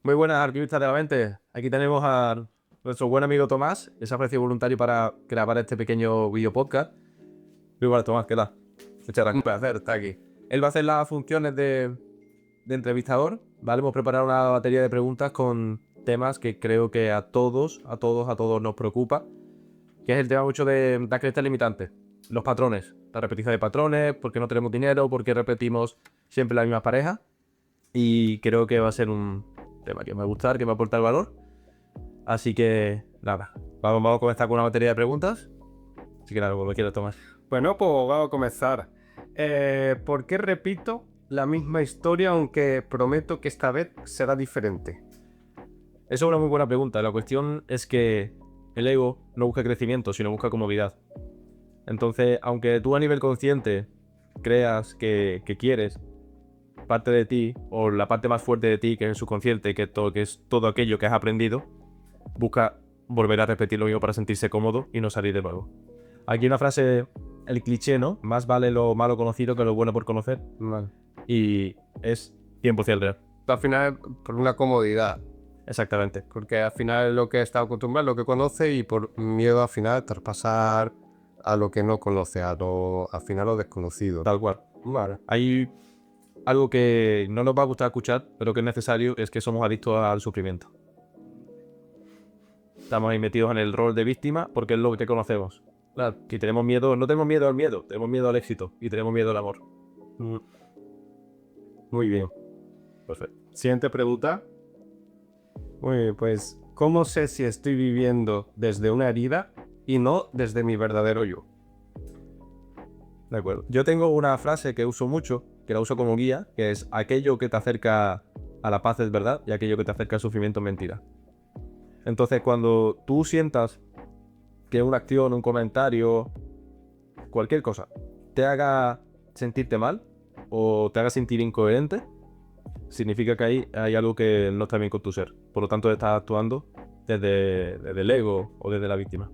Muy buenas, alquimistas de la mente. Aquí tenemos a nuestro buen amigo Tomás, que se ha ofrecido voluntario para grabar este pequeño video podcast. Muy buenas, Tomás, ¿qué tal? Muchas gracias. Un placer estar aquí. Él va a hacer las funciones de entrevistador, ¿vale? Hemos preparado una batería de preguntas con temas que creo que a todos nos preocupa, que es el tema mucho de las creencias limitantes, los patrones, la repetición de patrones, por qué no tenemos dinero, por qué repetimos siempre las mismas parejas. Y creo que va a ser un tema que me va a gustar, que me va a aportar valor. Así que, nada, vamos a comenzar con una batería de preguntas. Así que nada, como quieras, Tomás. Bueno, pues vamos a comenzar. ¿Por qué repito la misma historia aunque prometo que esta vez será diferente? Eso es una muy buena pregunta. La cuestión es que el ego no busca crecimiento, sino busca comodidad. Entonces, aunque tú a nivel consciente creas que quieres parte de ti, o la parte más fuerte de ti, que es el subconsciente, que es todo aquello que has aprendido, busca volver a repetir lo mismo para sentirse cómodo y no salir de nuevo. Aquí una frase, el cliché, ¿no? Más vale lo malo conocido que lo bueno por conocer. Vale. Y es 100% real. Al final, por una comodidad, Exactamente. porque al final es lo que está acostumbrado, lo que conoce, y por miedo al final traspasar a lo que no conoce, al final lo desconocido. Tal cual. Vale. Hay algo que no nos va a gustar escuchar, pero que es necesario, es que somos adictos al sufrimiento. Estamos ahí metidos en el rol de víctima porque es lo que conocemos. Claro, y tenemos miedo, no tenemos miedo al miedo, tenemos miedo al éxito y tenemos miedo al amor. Muy bien. Perfecto. Siguiente pregunta. Muy bien, pues, ¿cómo sé si estoy viviendo desde una herida y no desde mi verdadero yo? De acuerdo. Yo tengo una frase que uso mucho, que la uso como guía, que es: aquello que te acerca a la paz es verdad y aquello que te acerca al sufrimiento es mentira. Entonces, cuando tú sientas que una acción, un comentario, cualquier cosa, te haga sentirte mal o te haga sentir incoherente, significa que ahí hay algo que no está bien con tu ser. Por lo tanto, estás actuando desde el ego o desde la víctima.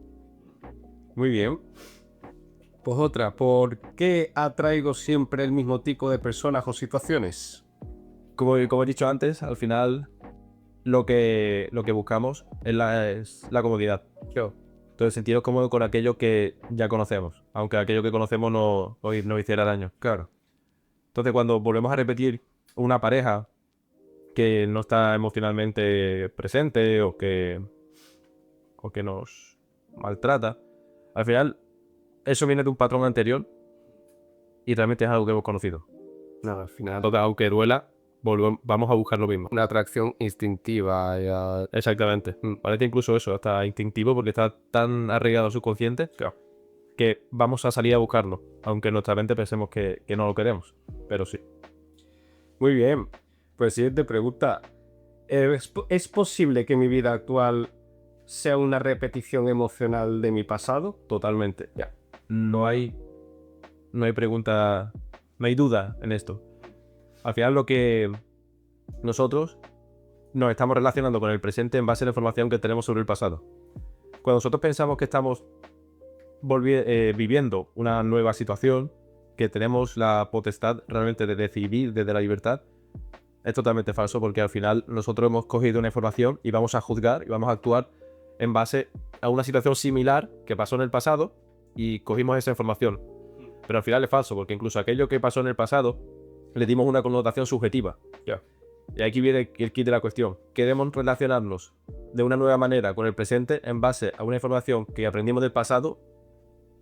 Muy bien. Pues otra, ¿por qué atraigo siempre el mismo tipo de personas o situaciones? Como he dicho antes, al final lo que buscamos es la comodidad. Entonces, sentirnos cómodos con aquello que ya conocemos, aunque aquello que conocemos nos hiciera daño. Claro. Entonces, cuando volvemos a repetir una pareja que no está emocionalmente presente o que nos maltrata, al final eso viene de un patrón anterior y realmente es algo que hemos conocido. Nada, al final, Entonces, aunque duela, vamos a buscar lo mismo. una atracción instintiva. Exactamente. Parece incluso eso, hasta instintivo, porque está tan arraigado al subconsciente que vamos a salir a buscarlo, aunque en nuestra mente pensemos que no lo queremos, pero sí. Muy bien. Pues siguiente pregunta. ¿Es posible que mi vida actual sea una repetición emocional de mi pasado? Totalmente. Ya. No hay pregunta, no hay duda en esto. Al final lo que nosotros nos estamos relacionando con el presente en base a la información que tenemos sobre el pasado. Cuando nosotros pensamos que estamos viviendo una nueva situación, que tenemos la potestad realmente de decidir desde la libertad, es totalmente falso, porque al final nosotros hemos cogido una información y vamos a juzgar y vamos a actuar en base a una situación similar que pasó en el pasado y cogimos esa información. Pero al final es falso, porque incluso aquello que pasó en el pasado le dimos una connotación subjetiva. Y aquí viene el kit de la cuestión. Queremos relacionarnos de una nueva manera con el presente en base a una información que aprendimos del pasado,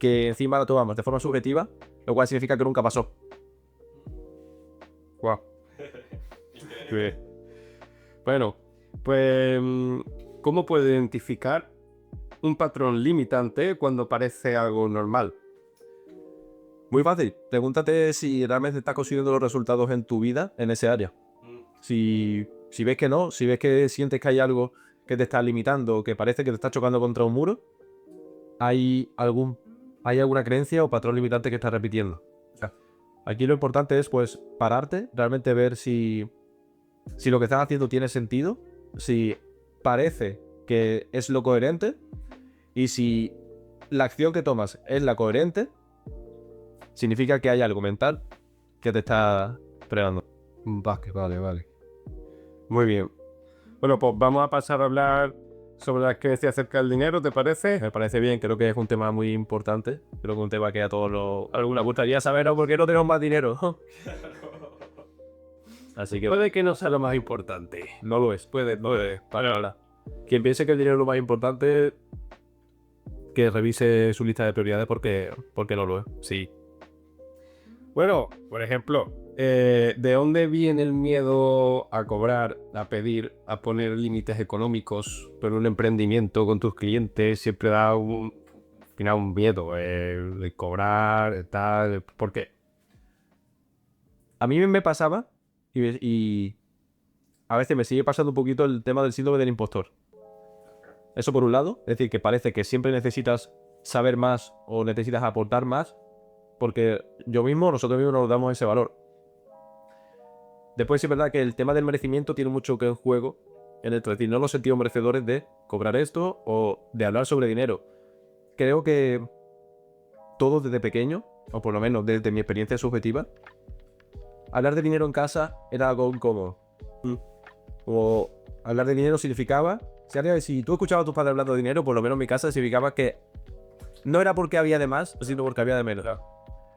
que encima la tomamos de forma subjetiva, lo cual significa que nunca pasó. Wow. Bueno, pues, ¿cómo puedo identificar un patrón limitante cuando parece algo normal? Muy fácil. Pregúntate si realmente estás consiguiendo los resultados en tu vida en ese área. Si ves que no, si ves que sientes que hay algo que te está limitando, que parece que te está chocando contra un muro, hay alguna creencia o patrón limitante que estás repitiendo. Aquí lo importante es, pues, pararte, realmente ver si lo que estás haciendo tiene sentido, si parece que es lo coherente, y si la acción que tomas es la coherente, significa que hay algo mental que te está frenando. Vale. Muy bien. Bueno, pues vamos a pasar a hablar sobre las creencias acerca del dinero, ¿te parece? Me parece bien, creo que es un tema muy importante. Creo que es un tema que a todos algunos gustaría saber, ¿no? ¿Por qué no tenemos más dinero? Así que Puede que no sea lo más importante. no lo es. No lo es. Vale. Quien piense que el dinero es lo más importante, que revise su lista de prioridades porque no lo es. Sí. Bueno, por ejemplo, ¿de dónde viene el miedo a cobrar, a pedir, a poner límites económicos? Pero un emprendimiento con tus clientes siempre da al final un miedo de cobrar, tal. ¿Por qué? A mí me pasaba y a veces me sigue pasando un poquito el tema del síndrome del impostor. Eso por un lado, es decir, que parece que siempre necesitas saber más o necesitas aportar más, porque nosotros mismos nos damos ese valor. Después sí es verdad que el tema del merecimiento tiene mucho que en juego en esto, es decir, no nos sentimos merecedores de cobrar esto o de hablar sobre dinero. Creo que todos desde pequeño, o por lo menos desde mi experiencia subjetiva, hablar de dinero en casa era algo incómodo. O hablar de dinero significaba, si tú escuchabas a tus padres hablando de dinero, por lo menos en mi casa significaba que no era porque había de más, sino porque había de menos.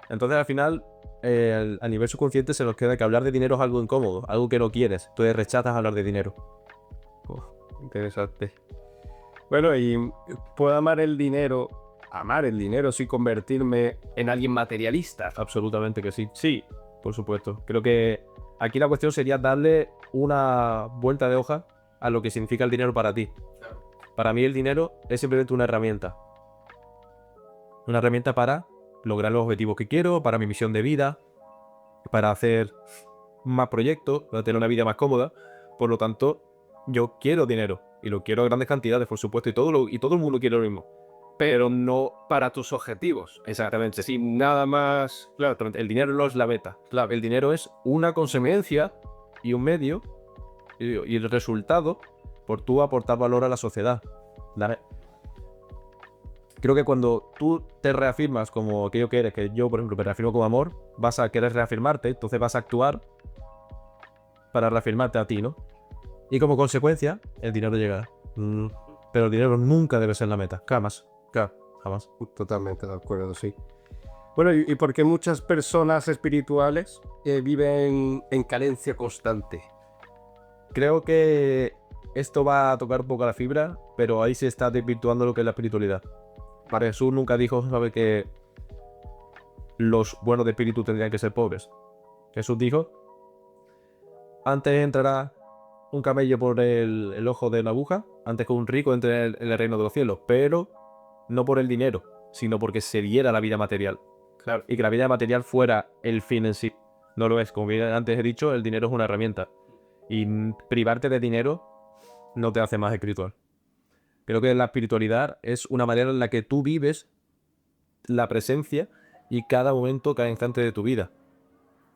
Entonces al final, a nivel subconsciente se nos queda que hablar de dinero es algo incómodo, algo que no quieres. Entonces rechazas hablar de dinero. Interesante. Bueno, y puedo amar el dinero sin convertirme en alguien materialista. Absolutamente que sí. Sí, por supuesto. Creo que aquí la cuestión sería darle una vuelta de hoja a lo que significa el dinero para ti. Para mí el dinero es simplemente una herramienta. Una herramienta para lograr los objetivos que quiero, para mi misión de vida, para hacer más proyectos, para tener una vida más cómoda. Por lo tanto, yo quiero dinero. Y lo quiero a grandes cantidades, por supuesto. Y todo el mundo quiere lo mismo. Pero no para tus objetivos. Exactamente. Sin nada más. Claro, el dinero no es la meta. Claro, el dinero es una consecuencia y un medio. Y el resultado por tú aportar valor a la sociedad. Creo que cuando tú te reafirmas como aquello que eres, que yo, por ejemplo, me reafirmo como amor, vas a querer reafirmarte, entonces vas a actuar para reafirmarte a ti, ¿no? Y como consecuencia, el dinero llegará. Pero el dinero nunca debe ser la meta. Jamás. Jamás. Totalmente de acuerdo, sí. Bueno, ¿y por qué muchas personas espirituales viven en carencia constante? Creo que esto va a tocar un poco la fibra, pero ahí se está desvirtuando lo que es la espiritualidad. Para Jesús nunca dijo, ¿sabe?, que los buenos de espíritu tendrían que ser pobres. Jesús dijo, antes entrará un camello por el ojo de una aguja, antes que un rico entre en el reino de los cielos, pero no por el dinero, sino porque se diera la vida material. Claro. Y que la vida material fuera el fin en sí. No lo es. Como bien antes he dicho, el dinero es una herramienta. Y privarte de dinero no te hace más espiritual. Creo que la espiritualidad es una manera en la que tú vives la presencia y cada momento, cada instante de tu vida.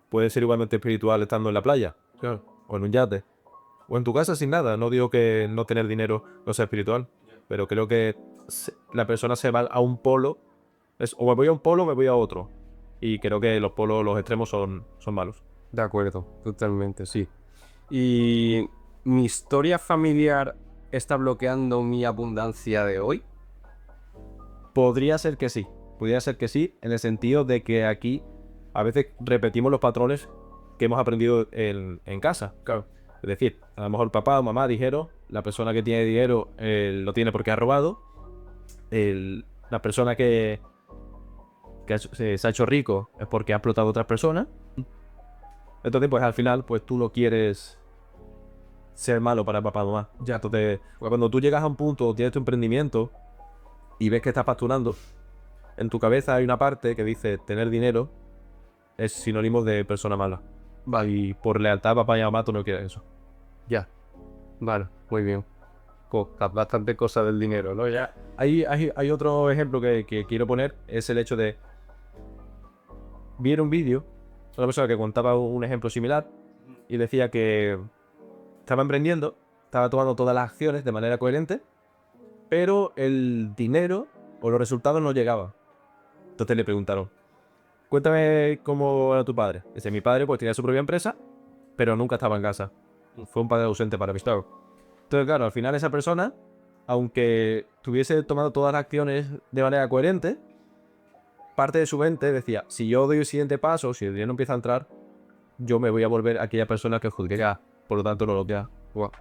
Puede ser igualmente espiritual estando en la playa, claro, o en un yate, o en tu casa sin nada. No digo que no tener dinero no sea espiritual, pero creo que la persona se va a un polo, o me voy a un polo o me voy a otro. Y creo que los polos, los extremos son malos. De acuerdo, totalmente, sí. ¿Y mi historia familiar está bloqueando mi abundancia de hoy? Podría ser que sí. Podría ser que sí, en el sentido de que aquí a veces repetimos los patrones que hemos aprendido en casa. Claro. Es decir, a lo mejor papá o mamá dijeron, la persona que tiene dinero lo tiene porque ha robado. La persona que se ha hecho rico es porque ha explotado a otras personas. Entonces, pues al final, pues tú no quieres ser malo para papá o mamá. Ya. Entonces, cuando tú llegas a un punto, tienes tu emprendimiento y ves que estás facturando, en tu cabeza hay una parte que dice tener dinero es sinónimo de persona mala. Vale. Y por lealtad a papá y a mamá tú no quieres eso. Ya. Vale, muy bien. Pues bastante cosa del dinero, ¿no? Ya. Hay otro ejemplo que quiero poner, es el hecho de... Vi en un vídeo una persona que contaba un ejemplo similar y decía que estaba emprendiendo, estaba tomando todas las acciones de manera coherente, pero el dinero o los resultados no llegaban. Entonces le preguntaron, cuéntame cómo era tu padre. Mi padre pues tenía su propia empresa, pero nunca estaba en casa. Fue un padre ausente para mí. Entonces, claro, al final esa persona, aunque tuviese tomado todas las acciones de manera coherente, parte de su mente decía, si yo doy el siguiente paso, si el dinero empieza a entrar, yo me voy a volver aquella persona que juzgué. Por lo tanto, no lo queda. Wow.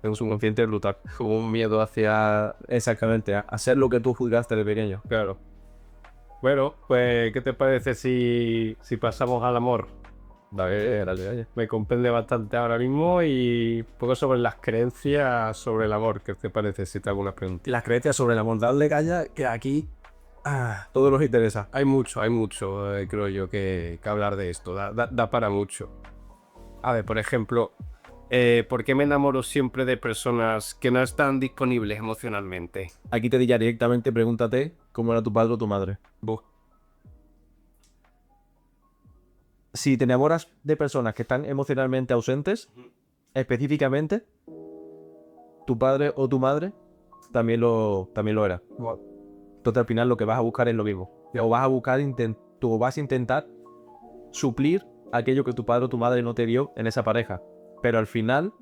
Es un subconsciente brutal. Como un miedo hacia, exactamente, a hacer lo que tú juzgaste de pequeño. Claro. Bueno, pues, ¿qué te parece si pasamos al amor? Dale. Me comprende bastante ahora mismo y un poco sobre las creencias sobre el amor. ¿Qué te parece si te hago una pregunta? Las creencias sobre la bondad de calla, que aquí todo nos interesa. Hay mucho, creo yo, que hablar de esto. Da para mucho. A ver, por ejemplo, ¿por qué me enamoro siempre de personas que no están disponibles emocionalmente? Aquí te diría directamente, pregúntate cómo era tu padre o tu madre. Si te enamoras de personas que están emocionalmente ausentes, específicamente, tu padre o tu madre también lo era. Entonces al final lo que vas a buscar es lo mismo. O vas a buscar, tú vas a intentar suplir aquello que tu padre o tu madre no te dio en esa pareja. Pero al final,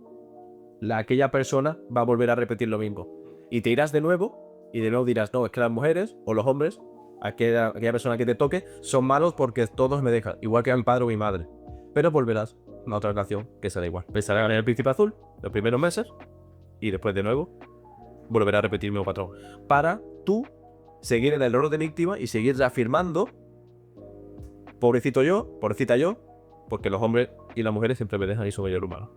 aquella persona va a volver a repetir lo mismo. Y te irás de nuevo, y de nuevo dirás, no, es que las mujeres o los hombres, aquella persona que te toque, son malos porque todos me dejan, igual que a mi padre o mi madre. Pero volverás a otra relación que será igual. Pensarás en el príncipe azul los primeros meses, y después de nuevo, volverá a repetir el mismo patrón. Para tú seguir en el rol de víctima y seguir reafirmando, pobrecito yo, pobrecita yo, porque los hombres y las mujeres siempre me dejan y soy el humano.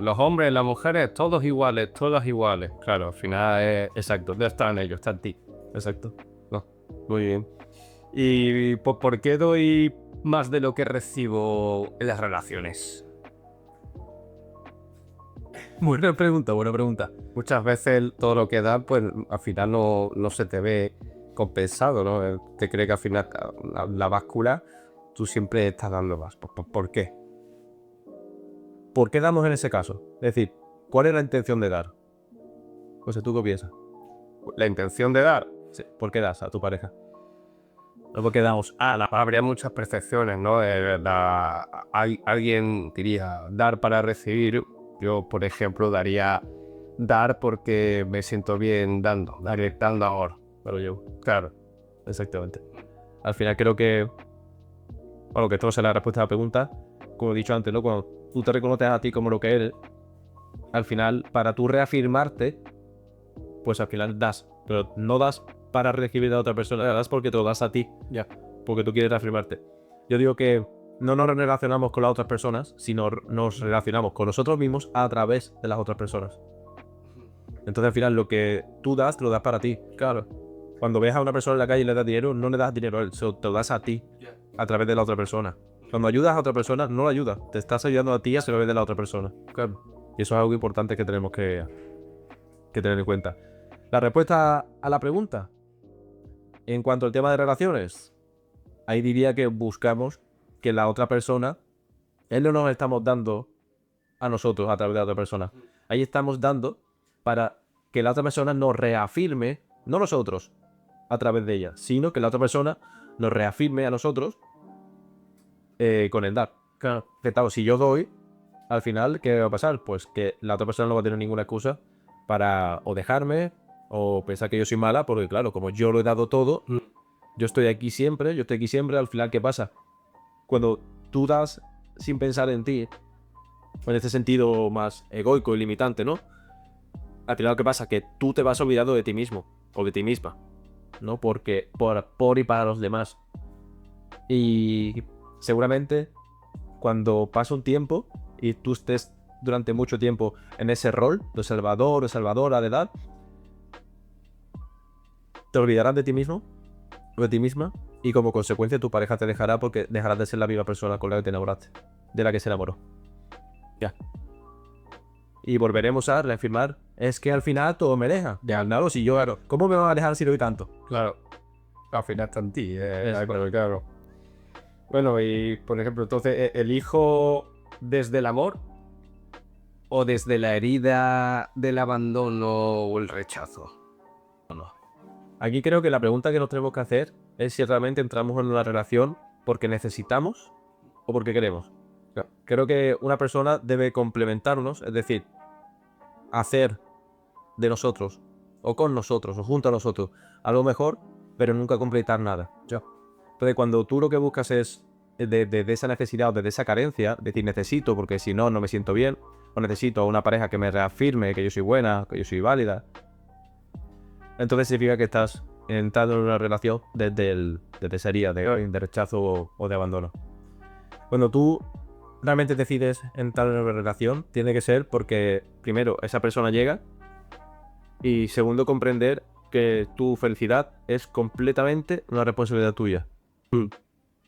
Los hombres, las mujeres, todos iguales, todas iguales. Claro, al final es exacto. No está en ellos, está en ti. Exacto. No, muy bien. ¿Y por qué doy más de lo que recibo en las relaciones? Buena pregunta. Muchas veces todo lo que da, pues al final no se te ve compensado, ¿no? Te cree que al final la báscula tú siempre estás dando más. ¿Por qué? ¿Por qué damos en ese caso? Es decir, ¿cuál es la intención de dar? O sea, ¿tú qué piensas? La intención de dar. Sí, ¿por qué das a tu pareja? No porque damos. Habría muchas percepciones, ¿no? Alguien diría dar para recibir. Yo, por ejemplo, daría dar porque me siento bien dando amor. Pero yo, Claro. exactamente. Al final creo que, bueno, que esto es la respuesta a la pregunta, como he dicho antes, ¿no? Cuando tú te reconoces a ti como lo que eres, al final, para tú reafirmarte, pues al final das, pero no das para recibir a otra persona, das porque te lo das a ti, ya, porque tú quieres reafirmarte. Yo digo que no nos relacionamos con las otras personas, sino nos relacionamos con nosotros mismos a través de las otras personas. Entonces al final lo que tú das, te lo das para ti. Claro. Cuando ves a una persona en la calle y le das dinero, no le das dinero a él, te lo das a ti, a través de la otra persona. Cuando ayudas a otra persona, no la ayudas, te estás ayudando a ti a través de la otra persona. Claro. Y eso es algo importante que tenemos que tener en cuenta. La respuesta a la pregunta, en cuanto al tema de relaciones, ahí diría que buscamos que la otra persona, él no nos estamos dando a nosotros a través de la otra persona. Ahí estamos dando para que la otra persona nos reafirme, no nosotros a través de ella, sino que la otra persona nos reafirme a nosotros con el dar. Claro, si yo doy, al final, ¿qué va a pasar? Pues que la otra persona no va a tener ninguna excusa para o dejarme o pensar que yo soy mala, porque claro, como yo lo he dado todo, yo estoy aquí siempre, al final, ¿qué pasa? Cuando tú das sin pensar en ti, en este sentido más egoico y limitante, ¿no? Al final, ¿qué pasa? Que tú te vas olvidando de ti mismo o de ti misma, ¿no? Porque por y para los demás. Y seguramente cuando pasa un tiempo y tú estés durante mucho tiempo en ese rol de salvador o salvadora de dar, te olvidarás de ti mismo o de ti misma y como consecuencia tu pareja te dejará porque dejarás de ser la misma persona con la que te enamoraste, de la que se enamoró. Ya. Y volveremos a reafirmar, es que al final todo me deja. Claro, si yo, claro, ¿cómo me van a dejar si doy tanto? Claro. Al final está en ti, claro. Bueno, y por ejemplo, entonces, ¿elijo desde el amor o desde la herida del abandono o el rechazo? No. Aquí creo que la pregunta que nos tenemos que hacer es si realmente entramos en una relación porque necesitamos o porque queremos. Creo que una persona debe complementarnos, es decir, hacer de nosotros, o con nosotros, o junto a nosotros, algo mejor, pero nunca completar nada. Ya. Entonces, cuando tú lo que buscas es de esa necesidad o de esa carencia, decir necesito porque si no, no me siento bien, o necesito una pareja que me reafirme que yo soy buena, que yo soy válida, entonces significa que estás entrando en una relación desde esa herida de rechazo o de abandono. Cuando tú realmente decides entrar en una relación, tiene que ser porque, primero, esa persona llega y, segundo, comprender que tu felicidad es completamente una responsabilidad tuya.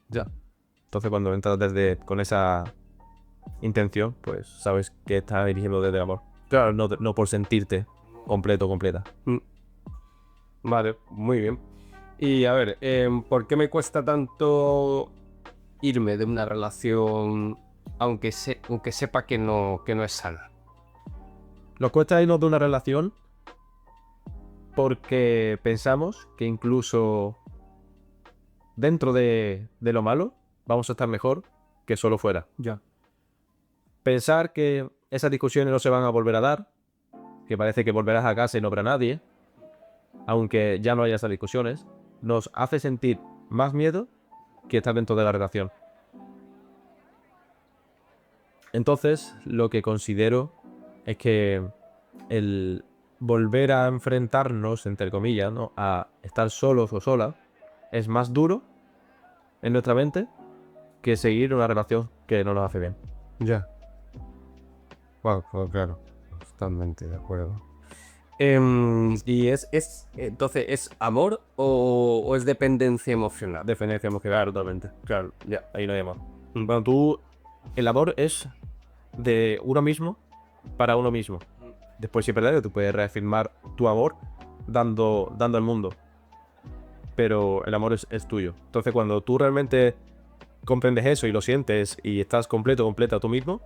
Ya. Entonces, cuando entras con esa intención, pues sabes que estás dirigiendo desde el amor. Claro, no por sentirte completo o completa. Vale, muy bien. Y a ver, ¿por qué me cuesta tanto irme de una relación aunque sepa que no es sana? Nos cuesta irnos de una relación porque pensamos que incluso dentro de lo malo vamos a estar mejor que solo fuera. Ya. Pensar que esas discusiones no se van a volver a dar, que parece que volverás a casa y no habrá nadie, aunque ya no haya esas discusiones, nos hace sentir más miedo que estar dentro de la relación. Entonces, lo que considero es que el volver a enfrentarnos, entre comillas, ¿no?, a estar solos o solas, es más duro en nuestra mente que seguir una relación que no nos hace bien. Ya. Bueno, claro. Totalmente de acuerdo. ¿Y entonces es amor o es dependencia emocional? Dependencia emocional, totalmente. Claro, ya, ahí no hay más. Bueno, el amor es de uno mismo para uno mismo. Después, si es verdad que tú puedes reafirmar tu amor dando al mundo, pero el amor es tuyo. Entonces, cuando tú realmente comprendes eso y lo sientes y estás completa tú mismo,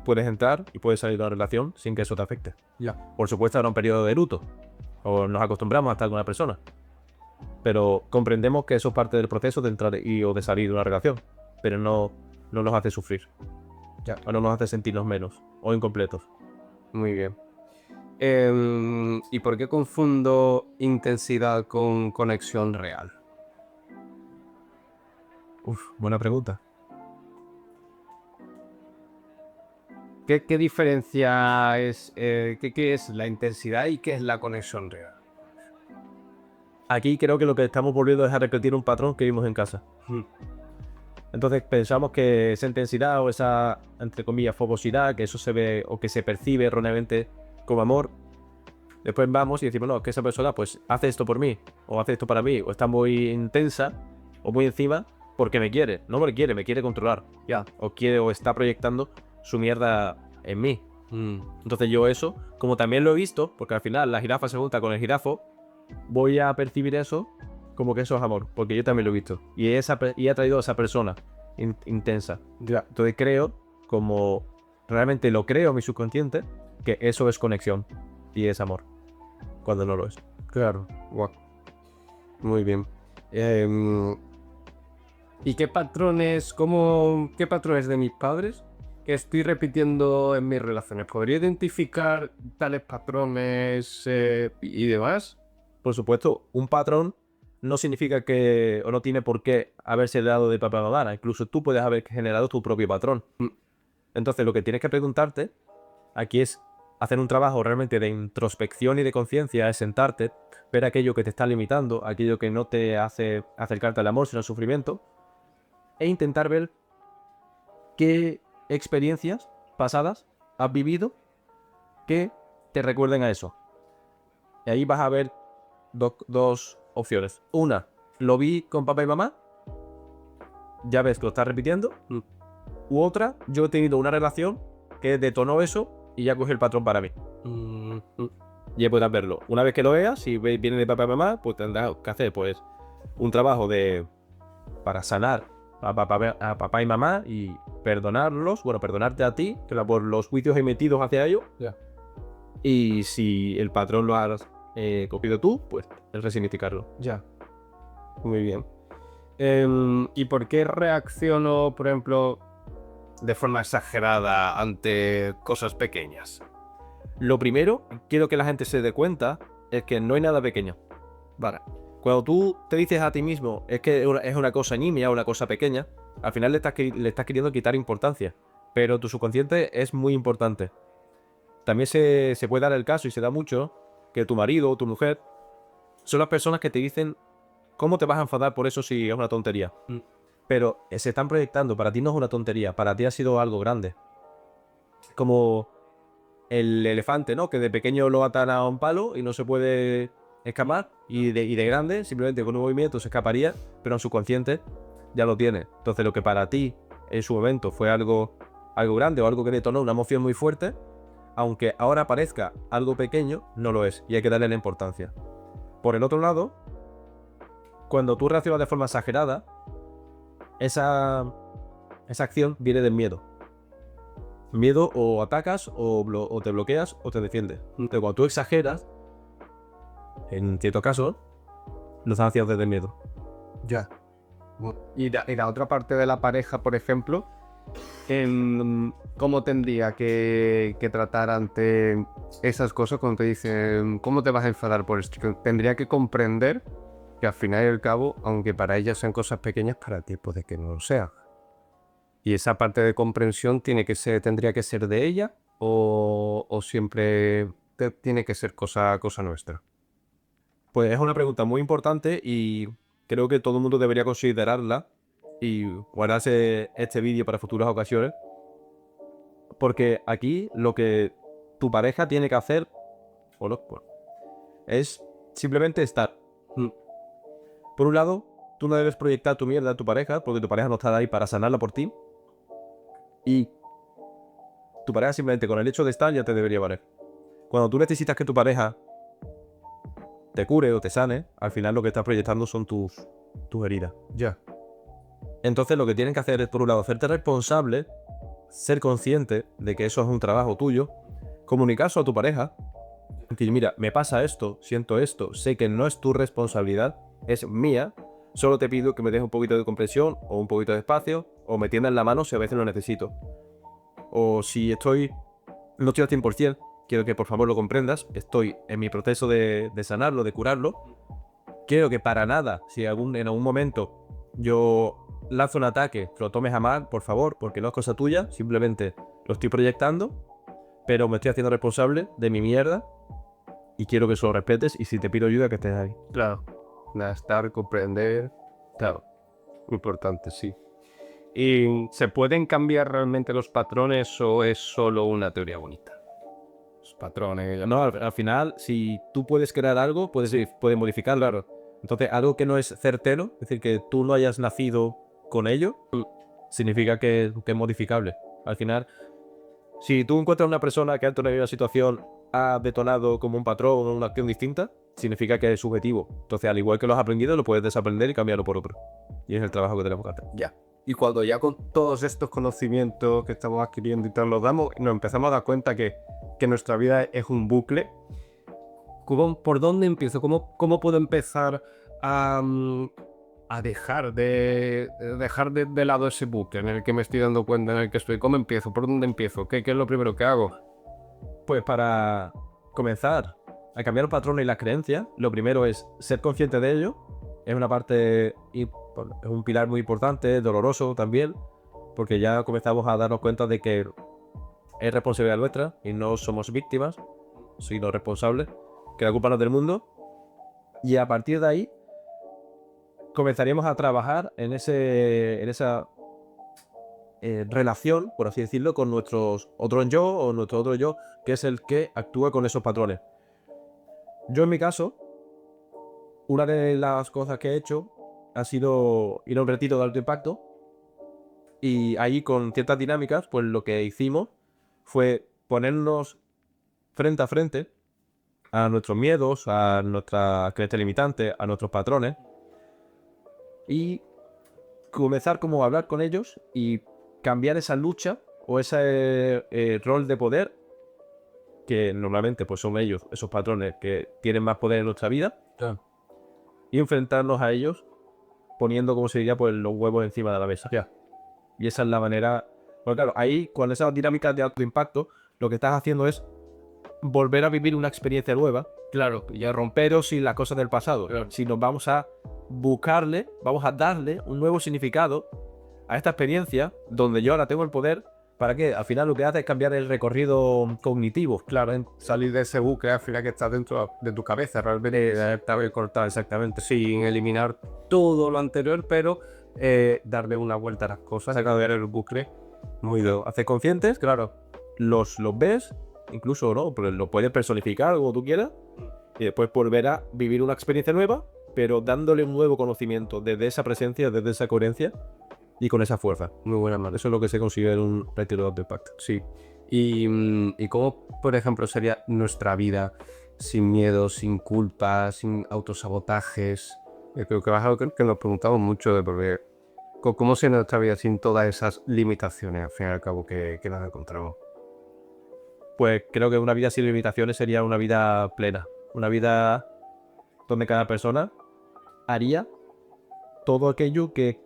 puedes entrar y puedes salir de una relación sin que eso te afecte. Ya. Por supuesto, habrá un periodo de luto, o nos acostumbramos a estar con una persona, pero comprendemos que eso es parte del proceso de entrar o de salir de una relación, pero no nos hace sufrir. Ya. O no nos hace sentirnos menos o incompletos. Muy bien. ¿Y por qué confundo intensidad con conexión real? Buena pregunta. ¿Qué diferencia es? ¿Qué es la intensidad y qué es la conexión real? Aquí creo que lo que estamos volviendo es a repetir un patrón que vimos en casa. Entonces pensamos que esa intensidad o esa, entre comillas, fogosidad, que eso se ve o que se percibe erróneamente como amor, después vamos y decimos, no, es que esa persona pues hace esto por mí, o hace esto para mí, o está muy intensa, o muy encima, porque me quiere. No me quiere controlar, ya. O está proyectando su mierda en mí. Entonces yo eso, como también lo he visto, porque al final la jirafa se junta con el jirafo, voy a percibir eso como que eso es amor, porque yo también lo he visto. Y he traído a esa persona intensa. Entonces creo, como realmente lo creo en mi subconsciente, que eso es conexión y es amor, cuando no lo es. Claro. Guau. Muy bien. ¿Y qué patrones de mis padres que estoy repitiendo en mis relaciones? ¿Podría identificar tales patrones y demás? Por supuesto, un patrón no significa que, o no tiene por qué haberse dado de papá a mamá. Incluso tú puedes haber generado tu propio patrón. Entonces, lo que tienes que preguntarte aquí es hacer un trabajo realmente de introspección y de conciencia, es sentarte, ver aquello que te está limitando, aquello que no te hace acercarte al amor, sino al sufrimiento, e intentar ver qué experiencias pasadas has vivido que te recuerden a eso. Y ahí vas a ver dos opciones. Una, lo vi con papá y mamá, ya ves que lo estás repitiendo. U otra, yo he tenido una relación que detonó eso y ya cogí el patrón para mí. Y ya podrás verlo. Una vez que lo veas, si viene de papá y mamá, pues tendrás que hacer pues un trabajo para sanar a papá y mamá y perdonarlos, bueno, perdonarte a ti por los juicios emitidos hacia ellos. Ya. Y si el patrón lo has cogido tú, pues es resignificarlo. Ya. Muy bien. ¿Y por qué reacciono, por ejemplo, de forma exagerada ante cosas pequeñas? Lo primero, quiero que la gente se dé cuenta, es que no hay nada pequeño. Vale. Cuando tú te dices a ti mismo, es que es una cosa nimia, una cosa pequeña, al final le estás queriendo quitar importancia. Pero tu subconsciente es muy importante. También se puede dar el caso, y se da mucho, que tu marido o tu mujer son las personas que te dicen cómo te vas a enfadar por eso si es una tontería. Pero se están proyectando, para ti no es una tontería, para ti ha sido algo grande. Como el elefante, ¿no? Que de pequeño lo atan a un palo y no se puede escapar, y de grande, simplemente con un movimiento se escaparía, pero en su consciente ya lo tiene. Entonces lo que para ti en su momento fue algo grande o algo que detonó una emoción muy fuerte, aunque ahora parezca algo pequeño, no lo es, y hay que darle la importancia. Por el otro lado, cuando tú reaccionas de forma exagerada, esa acción viene del miedo. Miedo, o atacas, o te bloqueas, o te defiendes. Entonces, cuando tú exageras, en ciertos casos, lo estás haciendo desde el miedo. Ya. Y la otra parte de la pareja, por ejemplo, ¿cómo tendría que tratar ante esas cosas cuando te dicen cómo te vas a enfadar por esto? Tendría que comprender que al final y al cabo, aunque para ellas sean cosas pequeñas, para ti puede que no lo sea. Y esa parte de comprensión tendría que ser de ella, o siempre tiene que ser cosa nuestra. Pues es una pregunta muy importante, y creo que todo el mundo debería considerarla y guardarse este vídeo para futuras ocasiones. Porque aquí lo que tu pareja tiene que hacer, es simplemente estar. Por un lado, tú no debes proyectar tu mierda a tu pareja, porque tu pareja no está ahí para sanarla por ti. Y tu pareja simplemente con el hecho de estar ya te debería valer. Cuando tú necesitas que tu pareja te cure o te sane, al final lo que estás proyectando son tus heridas. Ya. Entonces lo que tienen que hacer es, por un lado, hacerte responsable, ser consciente de que eso es un trabajo tuyo, comunicarlo a tu pareja, que mira, me pasa esto, siento esto, sé que no es tu responsabilidad, es mía, solo te pido que me des un poquito de comprensión o un poquito de espacio, o me tiendas la mano si a veces lo necesito. O si no estoy al 100%, quiero que por favor lo comprendas, estoy en mi proceso de sanarlo, de curarlo. Quiero que para nada, si en algún momento yo lanzo un ataque, lo tomes a mal, por favor, porque no es cosa tuya, simplemente lo estoy proyectando, pero me estoy haciendo responsable de mi mierda y quiero que eso lo respetes, y si te pido ayuda, que estés ahí. Claro. Estar, comprender. Claro. Importante, sí. ¿Y se pueden cambiar realmente los patrones, o es solo una teoría bonita? Los patrones. No, al final, si tú puedes crear algo, puedes modificarlo. Claro. Entonces, algo que no es certero, es decir, que tú no hayas nacido con ello, significa que es modificable. Al final, si tú encuentras una persona que ante una situación ha detonado como un patrón o una acción distinta, significa que es subjetivo. Entonces, al igual que lo has aprendido, lo puedes desaprender y cambiarlo por otro. Y es el trabajo que tenemos que hacer. Ya. Y cuando ya con todos estos conocimientos que estamos adquiriendo y tal los damos, nos empezamos a dar cuenta que nuestra vida es un bucle, ¿por dónde empiezo? ¿Cómo puedo empezar a dejar de lado ese bucle en el que me estoy dando cuenta, en el que estoy? ¿Cómo empiezo? ¿Por dónde empiezo? ¿Qué es lo primero que hago? Pues para comenzar a cambiar los patrones y las creencias, lo primero es ser consciente de ello. Es una parte, es un pilar muy importante, doloroso también, porque ya comenzamos a darnos cuenta de que es responsabilidad nuestra y no somos víctimas, sino responsables, que la culpa no es del mundo. Y a partir de ahí comenzaríamos a trabajar en esa relación, por así decirlo, con nuestros otros yo, o nuestro otro yo, que es el que actúa con esos patrones. Yo, en mi caso, una de las cosas que he hecho ha sido ir a un retiro de alto impacto, y ahí, con ciertas dinámicas, pues lo que hicimos fue ponernos frente a frente a nuestros miedos, a nuestras creencias limitantes, a nuestros patrones, y comenzar como a hablar con ellos y cambiar esa lucha o ese rol de poder, que normalmente pues son ellos, esos patrones que tienen más poder en nuestra vida, y enfrentarnos a ellos poniendo, como se diría, pues los huevos encima de la mesa. Y esa es la manera. Porque claro, ahí, con esas dinámicas de alto impacto, lo que estás haciendo es volver a vivir una experiencia nueva, Claro. y a romperos sin las cosas del pasado, Claro. sino vamos a buscarle, vamos a darle un nuevo significado a esta experiencia donde yo ahora tengo el poder. ¿Para qué? Al final lo que hace es cambiar el recorrido cognitivo. Claro, salir de ese bucle al final que está dentro de tu cabeza, realmente está bien cortado, exactamente, sin eliminar todo lo anterior, pero darle una vuelta a las cosas, cambiar el bucle. Muy bien. Haces conscientes, claro, los ves, incluso, ¿no? Pero lo puedes personificar como tú quieras, y después volver a vivir una experiencia nueva, pero dándole un nuevo conocimiento desde esa presencia, desde esa coherencia y con esa fuerza. Muy buena manera. Eso es lo que se consigue en un retiro de Impact. Sí. ¿Y cómo, por ejemplo, sería nuestra vida sin miedo, sin culpa, sin autosabotajes? Creo que es algo que nos preguntamos mucho de porque cómo sería nuestra vida sin todas esas limitaciones, al fin y al cabo, que nos encontramos. Pues creo que una vida sin limitaciones sería una vida plena. Una vida donde cada persona haría todo aquello que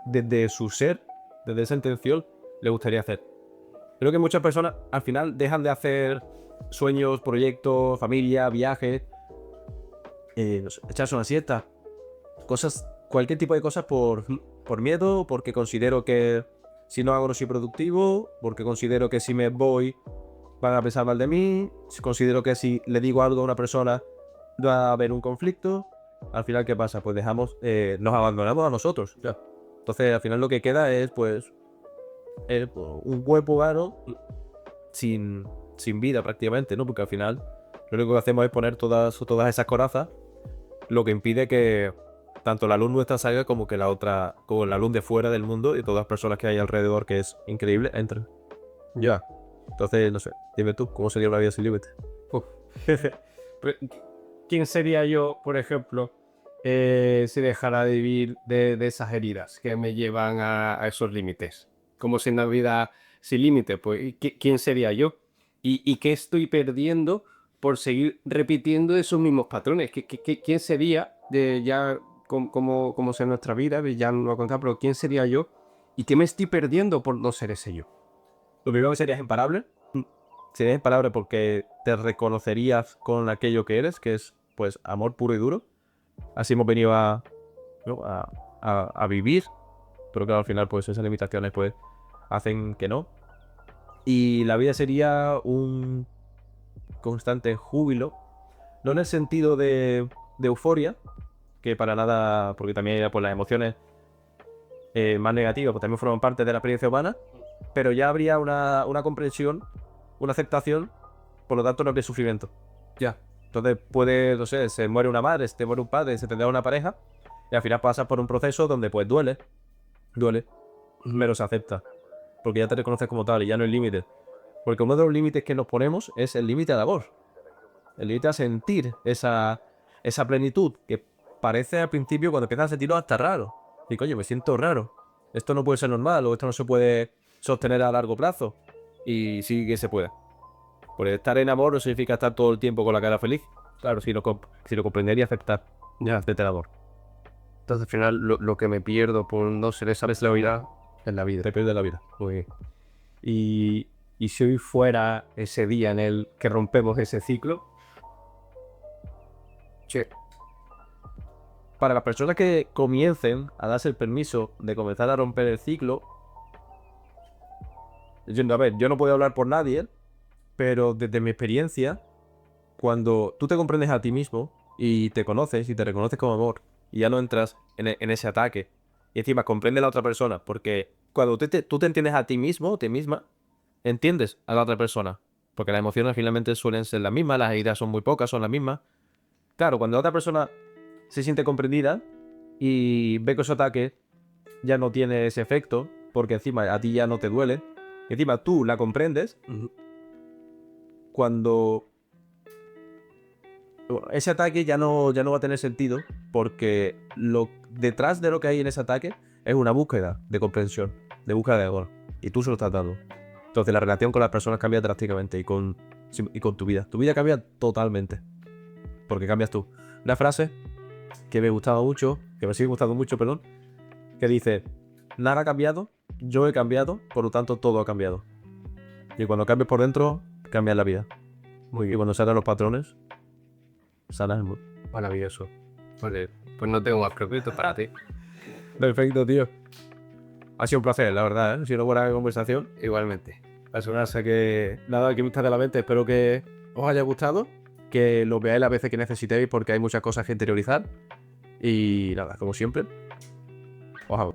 desde su ser, desde esa intención, le gustaría hacer. Creo que muchas personas al final dejan de hacer sueños, proyectos, familia, viajes, no sé, echarse una siesta, cosas, cualquier tipo de cosas por miedo, porque considero que si no hago no soy productivo, porque considero que si me voy van a pensar mal de mí, considero que si le digo algo a una persona va a haber un conflicto. Al final, ¿qué pasa? Pues nos abandonamos a nosotros. Ya. Entonces, al final lo que queda es, pues, un cuerpo humano sin vida prácticamente, ¿no? Porque al final lo único que hacemos es poner todas esas corazas, lo que impide que tanto la luz nuestra salga como que la otra, como la luz de fuera del mundo y todas las personas que hay alrededor, que es increíble, entren. Ya. Entonces, no sé, dime tú, ¿cómo sería una vida sin límite? ¿Quién sería yo, por ejemplo, si dejara de vivir de esas heridas que me llevan a esos límites? Como si una vida sin límite, pues, ¿quién sería yo? ¿Y qué estoy perdiendo por seguir repitiendo esos mismos patrones? ¿Quién sería, ya como sea nuestra vida, ya no lo he contado, pero quién sería yo? ¿Y qué me estoy perdiendo por no ser ese yo? Lo primero que serías imparable. Serías imparable porque te reconocerías con aquello que eres, que es, pues, amor puro y duro. Así hemos venido ¿no? a vivir. Pero claro, al final, pues, esas limitaciones, pues, hacen que no. Y la vida sería un constante júbilo. No en el sentido de euforia, que para nada, porque también hay, pues, las emociones más negativas, pues también forman parte de la experiencia humana. Pero ya habría una comprensión, una aceptación, por lo tanto no habría sufrimiento. Ya. Entonces puede, no sé, se muere una madre, se muere un padre, se tendrá una pareja, y al final pasas por un proceso donde pues duele, pero se acepta, porque ya te reconoces como tal y ya no hay límite. Porque uno de los límites que nos ponemos es el límite al amor, el límite a sentir esa plenitud que parece al principio cuando empiezas a sentirlo hasta raro. Y coño, me siento raro, esto no puede ser normal o esto no se puede sostener a largo plazo. Y sí que se puede. Porque estar en amor no significa estar todo el tiempo con la cara feliz. Claro, si lo comprender y aceptar. Ya. Desde el amor. Entonces, al final, lo que me pierdo por no ser esa persona es la vida. Te pierdes la vida. Pues, y si hoy fuera ese día en el que rompemos ese ciclo, che, Para las personas que comiencen a darse el permiso de comenzar a romper el ciclo, a ver, yo no puedo hablar por nadie, pero desde mi experiencia, cuando tú te comprendes a ti mismo y te conoces y te reconoces como amor y ya no entras en ese ataque y encima comprendes a la otra persona, porque cuando tú te entiendes a ti mismo o ti misma, entiendes a la otra persona, porque las emociones finalmente suelen ser las mismas, las ideas son muy pocas, son las mismas. Claro, cuando la otra persona se siente comprendida y ve que su ataque ya no tiene ese efecto, porque encima a ti ya no te duele, y encima tú la comprendes, cuando ese ataque ya no va a tener sentido, porque detrás de lo que hay en ese ataque es una búsqueda de comprensión, de búsqueda de amor, y tú se lo estás dando. Entonces la relación con las personas cambia drásticamente y con tu vida. Tu vida cambia totalmente, porque cambias tú. Una frase que me gustaba mucho, que me sigue gustando mucho, perdón, que dice: nada ha cambiado, yo he cambiado, por lo tanto todo ha cambiado. Y cuando cambias por dentro, cambias la vida. Muy Y bien, cuando salgan los patrones, sanas el mundo. maravilloso. Pues no tengo más preguntas para ti. Perfecto, tío. Ha sido un placer, la verdad, ¿eh? Ha sido una buena conversación. Igualmente. Así que nada, que me está de la mente. Espero que os haya gustado, que lo veáis las veces que necesitéis porque hay muchas cosas que interiorizar. Y nada, como siempre, os hago.